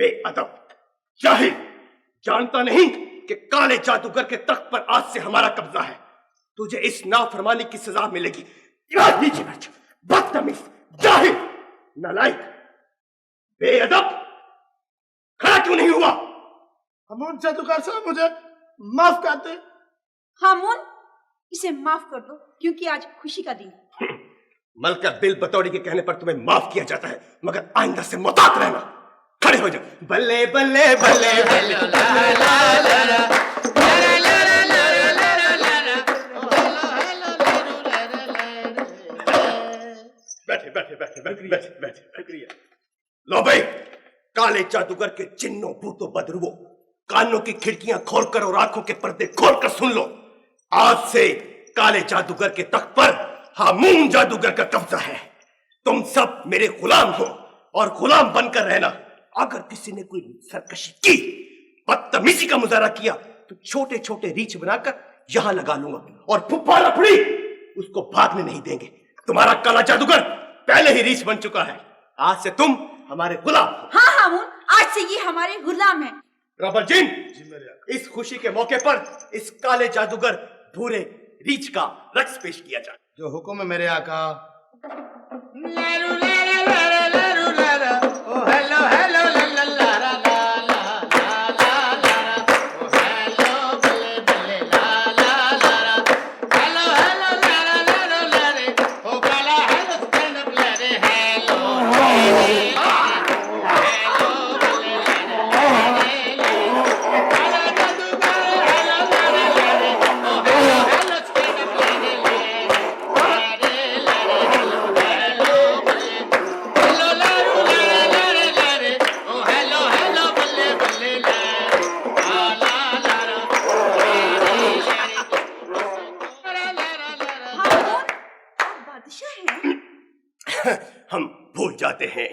बेअदब, जाहिल, जानता नहीं कि काले जादूगर के तख्त पर आज से हमारा कब्जा है। तुझे इस नाफरमानी की सजा मिलेगी। नीचे बैठ, बदतमीज, जाहिल, नालायक, बेअदब, खड़ा क्यों नहीं हुआ? हामून जादूगर साहब, मुझे माफ कर दे। हामून, इसे माफ कर दो क्योंकि आज खुशी का दिन है। मलका दिल बतौड़ी के कहने पर तुम्हें माफ किया जाता है, मगर आइंदा से मुतात रहना। खड़े हो जाओ। बल्ले बल्ले बल्ले बल्ले, बैठे बैठे बैठे बैठे बैठे बैठे। लो भाई, काले जादूगर के जिन्नों भूतों बदरुओं, कानों की खिड़कियां खोलकर और आंखों के पर्दे खोलकर सुन लो। आज से काले जादूगर के तख्त पर हामून जादूगर का कब्जा है। तुम सब मेरे गुलाम हो और गुलाम बनकर रहना। अगर किसी ने कोई सरकशी की, बदतमीजी का मुजाहरा किया, तो छोटे छोटे रीछ बनाकर यहां लगा लूंगा और फुप्पा लफड़ी उसको भागने नहीं देंगे। तुम्हारा काला जादूगर पहले ही रीछ बन चुका है। आज से तुम हमारे गुलाम हो। हाँ हामून, आज से ये हमारे गुलाम हैं। रबर जिन, इस खुशी के मौके पर इस काले जादूगर भूरे रीछ का रक्स पेश किया जाए। जो हुक्म है मेरे आका। हम भूल जाते हैं